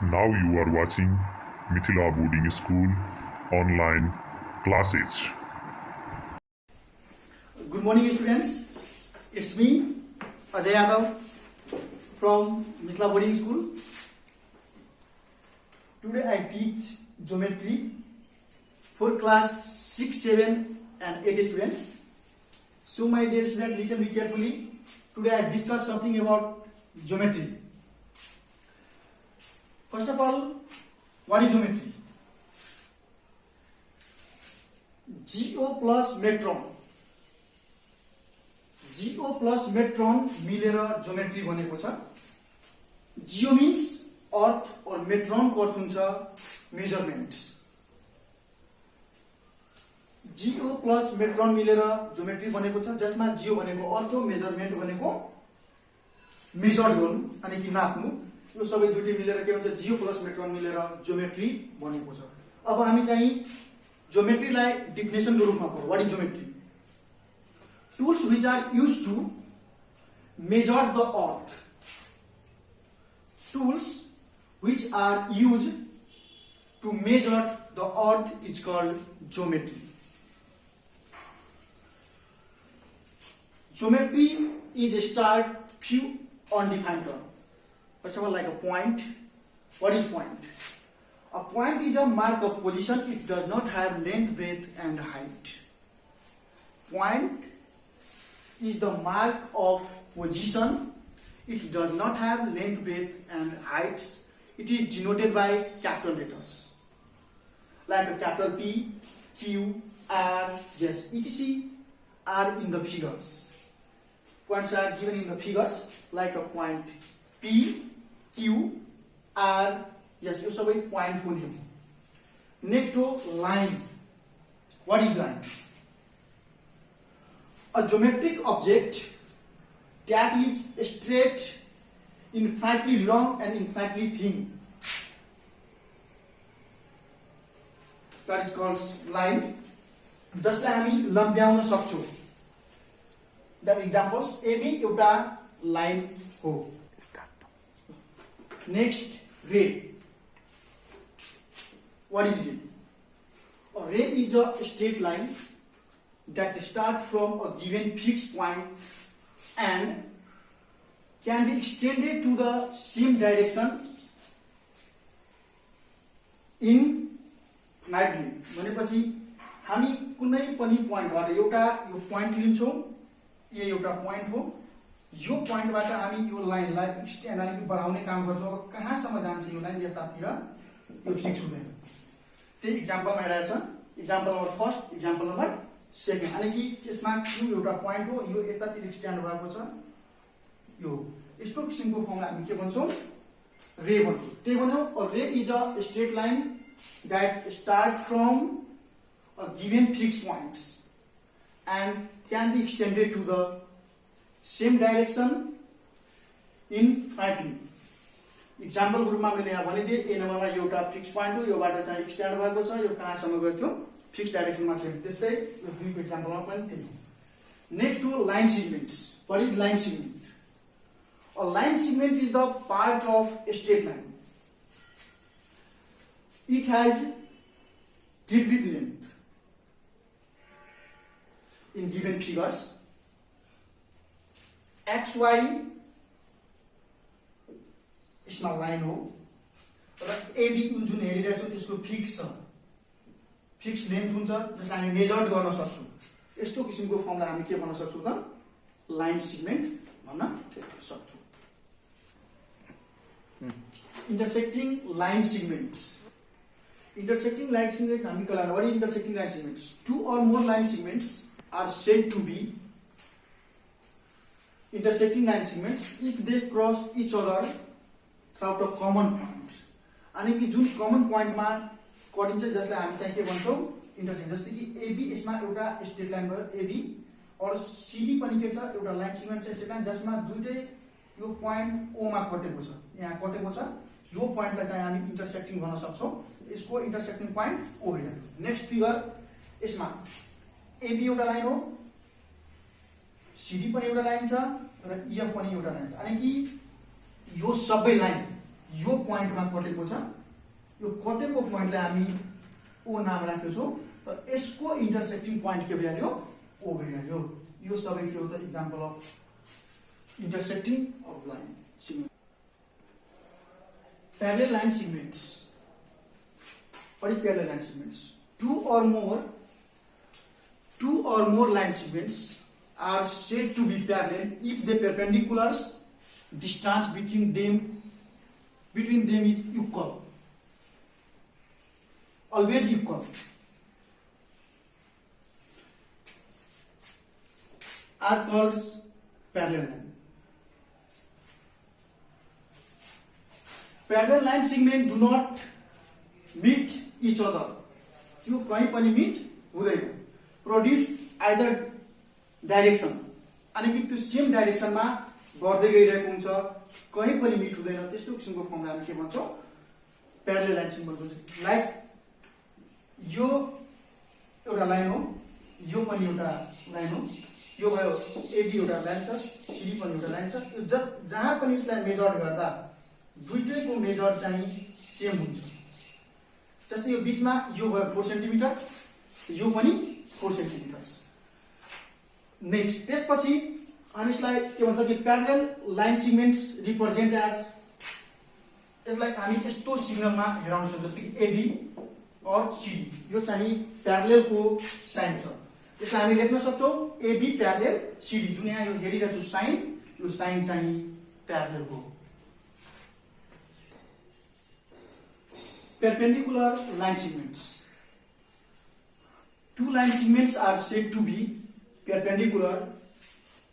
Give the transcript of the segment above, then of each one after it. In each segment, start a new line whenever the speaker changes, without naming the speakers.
Now you are watching Mithila Boarding School online classes.
Good morning, students. It's me, Ajay Yadav, from Mithila Boarding School. Today I teach geometry for class 6, 7 and 8 students. So my dear students, listen me carefully. Today I discuss something about geometry. First of all, what is geometry? Geo plus metron. Geo plus metron मिलेर geometry बनेको छ. Geo means earth or metron को अर्थ हुन्छ measurements. Geo plus metron मिलेर geometry बनेको छ जसमा geo भनेको अर्थ हो, measurement भनेको measure गर्नु अनि कि नाप्नु. यो सबै दुईटै मिलेर के हुन्छ जियो प्लस मेट्रोन मिलेर ज्योमेट्री बनेको छ. अब हामी चाहिँ ज्योमेट्रीलाई डेफिनेसनको रूपमा पढौँ. What is geometry? Tools which are used to measure the earth. Tools which are used to measure the earth is called geometry. Geometry is start few undefined terms. First of all, like a point. What is point? A point is a mark of position. It does not have length, breadth and height. Point is the mark of position. It does not have length, breadth and heights. It is denoted by capital letters like a capital P, Q, R, S, etc. are in the figures. Points are given in the figures like a point P, Q, R, yes, यो सबै point को नियम. Next to line. What is line? A geometric object that is straight, infinitely long and infinitely thin. That is called line. जसलाई हामी लम्ब्याउन सक्छौं. That examples AB एउटा line हो. Next, ray. What is ray? A ray is a straight line that starts from a given fixed point and can be extended to the same direction infinitely. भनेपछि हामी कुनै पनि पोइन्टबाट एउटा यो point लिन्छौं. यो एउटा पोइन्ट हो. यो पोइन्टबाट हामी यो लाइनलाई एक्सटेन्ड अनि बढाउने काम गर्छौं. अब कहाँसम्म जान्छ यो लाइन यतातिर यो फिक्स हुँदैन. त्यही एक्जाम्पलमा हेरेको छ. Example number first, example number second. अनि कि यसमा यो एउटा पोइन्ट हो, यो यतातिर एक्सटेन्ड भएको छ. यो यस्तो किसिमको फर्मलाई हामी के भन्छौं? रे भन्छौं. त्यही भन्नु अ रे is a straight line that start from a given fixed points and can be extended to the same direction infinitely. Example ग्रुपमा मैले यहाँ भनिदिए. ए नम्बरमा यो एउटा फिक्स पोइन्ट हो, योबाट चाहिँ एक्सटेन्ड भएको छ. यो कहाँसम्म गयो? त्यो फिक्स डाइरेक्सनमा छ. त्यस्तै यो दुईको एक्जाम्पलमा पनि त्यही हो. Next to line segments. What is line segment? A line segment is the part of a straight line. It has degree length in given figures. XY यसमा लाइन हो र AB जुन हेरिरहेको छ त्यसको फिक्स छ. फिक्स लेन्थ हुन्छ जसलाई हामी मेजर गर्न सक्छौं. यस्तो किसिमको फर्मलाई हामी के भन्न सक्छौं त? लाइन सेगमेन्ट भन्न सक्छौं. Intersecting line segments. Intersecting line segment हामी कला. What is intersecting line segments? Two or more line segments are said to be intersecting line segments if they cross each other through a common point. अनि कि जुन common पोइन्टमा कटिन्छ जसलाई हामी चाहिँ के भन्छौं? इंटरसेक्ट. जस्तै कि AB यसमा एउटा स्ट्रेट लाइन भयो AB और CD पनि के छ? एउटा लाइन सेगमेन्ट छ स्ट्रेट लाइन जसमा दुईटै यो पोइन्ट O मा कटेको छ. यहाँ कटेको छ. यो पोइन्टलाई चाहिँ हामी इंटरसेक्टिङ भन्न सक्छौं. यसको इंटरसेक्टिङ पोइन्ट O हो. नेक्स्ट फिगर यसमा AB एउटा लाइन हो, CD पनि एउटा लाइन छ र EF पनि एउटा लाइन छ. अनि कि यो सबै लाइन यो पोइन्टमा कटेको छ, यो कटेको पोइन्टलाई हामी ओ नाम राखेको छौँ, त यसको इन्टरसेक्टिङ पोइन्ट के भइहाल्यो, ओ भइहाल्यो। यो सबै के हो त example of intersecting of line segment. Parallel line segments. What is parallel line segments? Two or more line segments are said to be parallel if the perpendiculars distance between them is equal, always equal, are called parallel line. Parallel line segment do not meet each other. त्यो कहीं पनि meet हुँदैन। Produce either direction, अनि कि त्यो same डाइरेक्सनमा गर्दै गइरहेको हुन्छ, कहीं पनि meet हुँदैन। त्यस्तो किसिमको फर्मलाई हामी के भन्छौँ, parallel line segment भन्छौँ। लाइक यो एउटा लाइन हो, यो पनि एउटा लाइन हो, यो भयो एबी एउटा लाइन छ, सिडी पनि एउटा लाइन छ। यो जहाँ पनि यसलाई मेजर गर्दा दुईटैको मेजर चाहिँ सेम हुन्छ। जस्तै यो बीचमा यो भयो 4 सेन्टिमिटर, यो पनि 4 सेन्टिमिटर। नेक्स्ट त्यसपछि अनि यसलाई के भन्छ कि parallel line segments represent as, यसलाई हामी यस्तो सिग्नलमा हेराउन सक्छौँ जस्तै कि एबी और सिडी, यो चाहिँ प्यारललको साइन छ। त्यसलाई हामी लेख्न सक्छौँ एबी प्यारलल सिडी, जुन यहाँ यो हेरिरहेको छु साइन, यो साइन चाहिँ प्यारललको। Perpendicular line segments. Two line segments are said to be perpendicular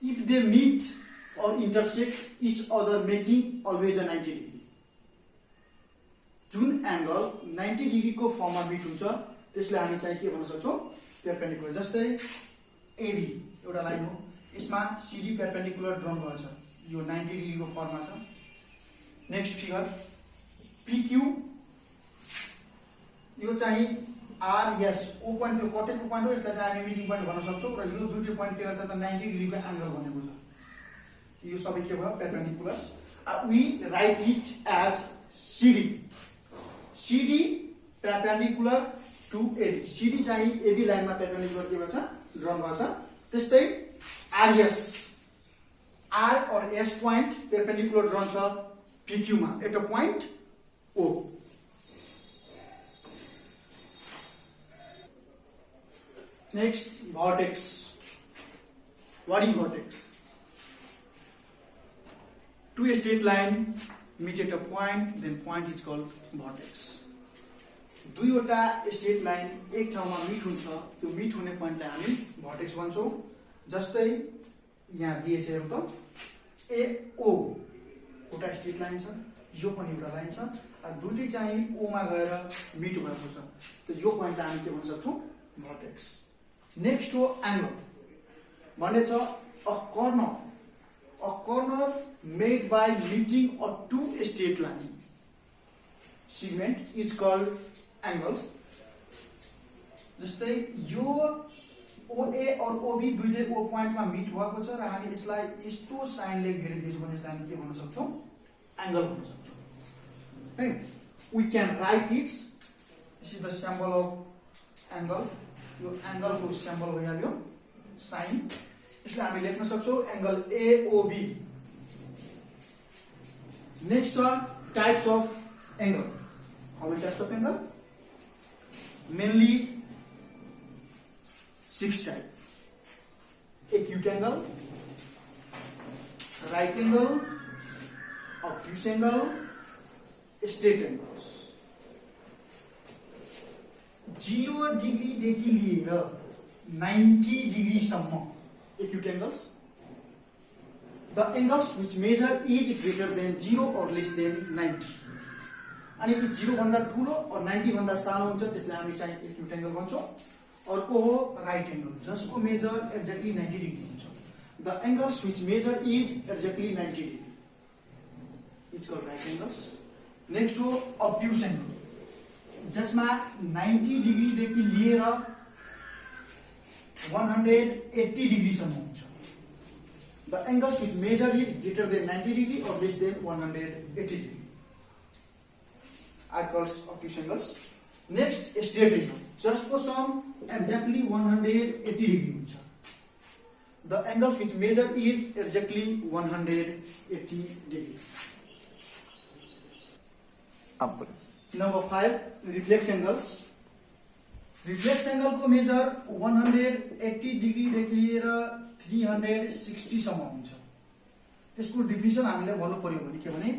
if they meet or intersect each other, making always a 90 degree. जुन एंगल 90 डिग्री को फर्ममा मिट हुन्छ त्यसलाई हामी चाहिँ के भन्न सक्छौँ, perpendicular। जस्तै एबी एउटा लाइन हो, यसमा सिडी perpendicular ड्रन भएको छ, यो 90 डिग्री को फर्ममा छ। नेक्स्ट फिगर पीक्यू, यो चाहिँ आरएस ओ पोइन्ट, यो कटेको पोइन्ट हो, यसलाई चाहिँ हामी मिटिङ पोइन्ट भन्न सक्छौँ र यो दुईटै पोइन्ट के गर्छ त 90 डिग्रीको एंगल बनेको छ। यो सबै के भयो, perpendiculars। We write it as CD, CD perpendicular to AB, CD चाहिँ एबी लाइनमा perpendicular के भन्छ ड्रन भएको छ। त्यस्तै आरएस, आर और एस पोइन्ट perpendicular ड्रन छ पीक्यू मा at a point O. Next, vertex. What is vertex? Two straight line meet at a point, then point is called vertex. दुईवटा स्ट्रेट लाइन एक ठाउँमा meet हुन्छ, त्यो meet हुने पोइन्टलाई हामी भर्टेक्स भन्छौँ। जस्तै यहाँ दिएछ एउटा एओ, एउटा स्ट्रेट लाइन छ, यो पनि एउटा लाइन छ, दुईटै चाहिँ ओमा गएर मिट भएको छ, त यो पोइन्टलाई हामी के भन्न सक्छौँ, भर्टेक्स। नेक्स्ट हो एंगल, भनेछ a corner made by meeting a two straight line segment is called angles. जस्तै यो ओए और ओबी दुईटै ओ पोइन्टमा मिट भएको छ र हामी यसलाई यस्तो साइनले घेरिदिन्छौँ भने यसलाई हामी के भन्न सक्छौँ, एंगल भन्न सक्छौँ। है, we can write it, this is the symbol of angle. यो एंगल को सिम्बल भइहाल्यो साइन, यसलाई हामी लेख्न सक्छौँ एंगल एओबी। नेक्स्ट छ types of angle. How many types of angle? Mainly 6 type. Acute angle, right angle, obtuse angle, straight angles. 0 degree देखि लिएर 90 डिग्री सम्म acute angles. The angles which measure is greater than 0 or less than 90. अनि कि 0 भन्दा ठूलो और 90 भन्दा सानो हुन्छ त्यसलाई हामी चाहिँ acute angle भन्छौँ। अर्को हो right angle, जसको measure exactly 90 degree हुन्छ। The angles which measure is exactly 90 degree, it's called right angles. Next हो obtuse angle, जसमा 90 डिग्री देखि लिएर 180 डिग्री सम्म हुन्छ। The angles which measure is greater than 90 degree or less than 180 degree. are called obtuse angles. Next, straight angle. जसको some exactly 180 degree हुन्छ. The angles which measure is exactly 180 degree. Number 5, reflex angles. Reflex angle को measure 180 degree देखि लिएर 360 सम्म हुन्छ. त्यसको डिफिनिसन हामीले भन्नु पर्यो भने के भने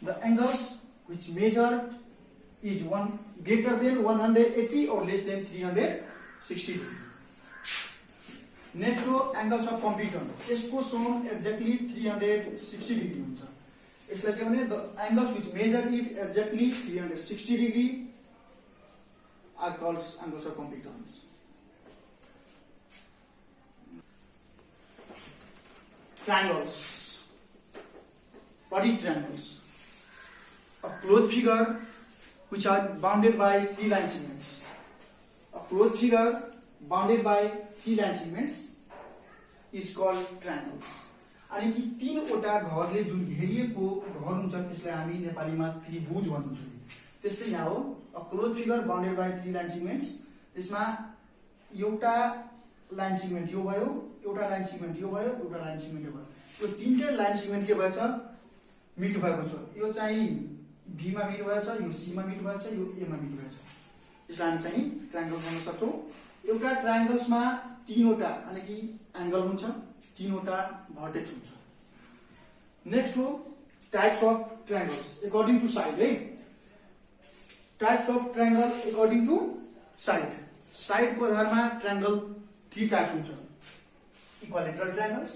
the angles which measure is greater than 180 or less than 360 degree. Next to angles of computer. यसको सम exactly 360 degree हुन्छ. यसलाई के भने the angles which measure it exactly 360 degree are called angles of computers. Triangles. What is triangles? A closed figure which are bounded by 3 line segments. A closed figure bounded by 3 line segments is called triangles. अनि कि तीनवटा घरले जुन घेरिएको घर हुन्छ त्यसलाई हामी नेपालीमा त्रिभुज भन्छौँ. त्यस्तै यहाँ हो a closed figure bounded by 3 line segments. त्यसमा एउटा लाइन सेगमेन्ट यो भयो, एउटा लाइन सेगमेन्ट यो भयो, एउटा लाइन सेगमेन्ट यो भयो. यो तीनटै लाइन सेगमेन्ट के भएछ मिट भएको छ. यो चाहिँ बी मा मिट भएछ, यो सी मा मिट भएछ, यो ए मा मिट भएछ. त्यसलाई हामी चाहिँ ट्रायंगल भन्न सक्छौं. एउटा ट्रायंगल्समा तीनवटा अनि कि एंगल हुन्छ, तीनवटा भर्टेक्स हुन्छ. नेक्स्ट हो types of triangles according to side है. Types of triangle according to side. Side को आधारमा ट्रायंगल 3 टाइप्स हुन्छ. इक्विलेटरल ट्रायंगल्स,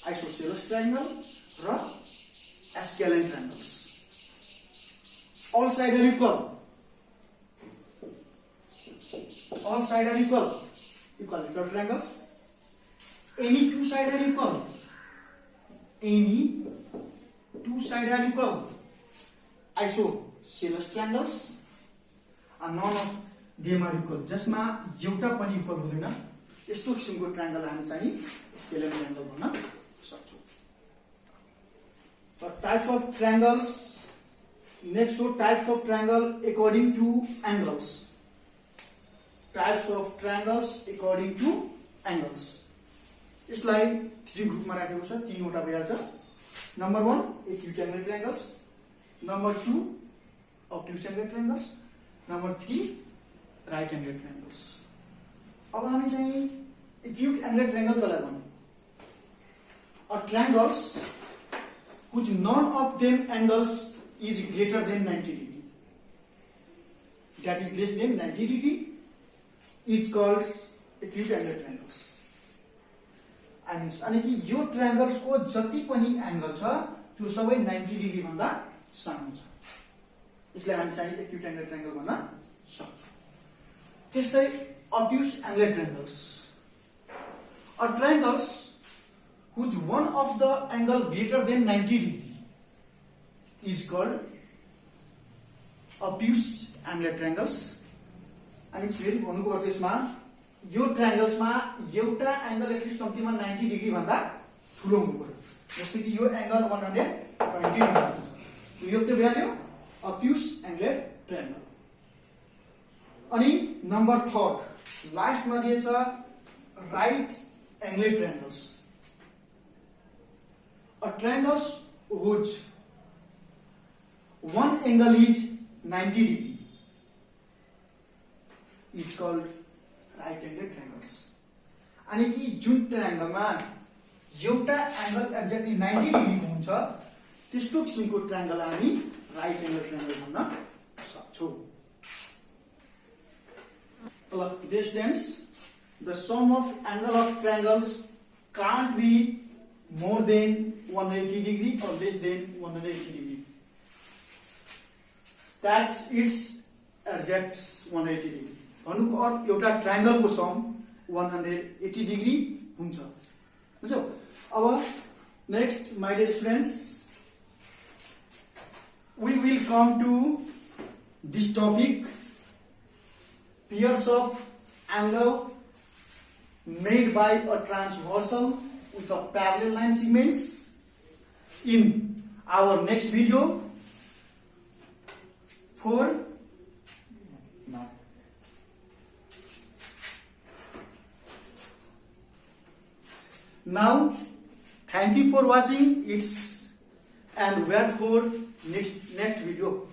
आइसोसेलेस ट्रायंगल र scalene triangles. All sides are equal. All sides are equal. Equilateral triangles. Any two sides are equal. Any two sides are equal. Isosceles triangles. And none of them are equal. जसमा एउटा पनि equal हुँदैन. यस्तो किसिमको triangle हामी चाहिँ scalene triangle भन्न सक्छौं. So types of triangles. Next to types of triangle according to angles. Types of triangles according to angles. यसलाई 3 ग्रुपमा राखेको छ. तीनवटा भइहाल्छ. Number 1 acute angle triangles, number 2 obtuse angle triangles, number 3 right angle triangles. अब हामी चाहिँ acute angle triangle कसलाई भन्छौं? A triangles whose none of them angles is greater than 90 degree, that is less than 90 degree, is called acute angle triangles. अनि कि यो triangles को जति पनि एंगल छ त्यो सबै 90 डिग्री भन्दा सानो छ. यसलाई हामी चाहिँ acute angle triangle भन्न सक्छौं. त्यस्तै obtuse angle triangles. A triangles whose one of the angle greater than 90 degree is called obtuse angle triangles. अनि फेरि भन्नुको अर्थ यसमा यो ट्रायंगल्समा एउटा एंगल एटलिस्ट कम्तिमा 90 डिग्री भन्दा ठूलो हुनु पर्यो. जस्तै कि यो एंगल 120 डिग्री हुन्छ. यो के भ्याल्यु obtuse angle triangle. अनि नम्बर 3 लास्ट मा दिएछ right angle triangles. A triangles whose one angle is 90 degree is called right angle triangles. अनि कि जुन ट्रायंगलमा एउटा एंगल एक्ज्याक्टली 90 डिग्री को हुन्छ त्यस्तो किसिमको ट्रायंगल हामी राइट एंगल ट्रायंगल भन्न सक्छौं. This means the sum of angle of triangles can't be more than 180 degree or less than 180 degree. That's its exact 180 degree. भन्नुको अर्थ एउटा ट्रायंगल को सम 180 डिग्री हुन्छ. बुझ्यौ? अब next my dear students, we will come to this topic, pairs of angle made by a transversal with a parallel line segments in our next video. For Now, thank you for watching. It's and wait for next video.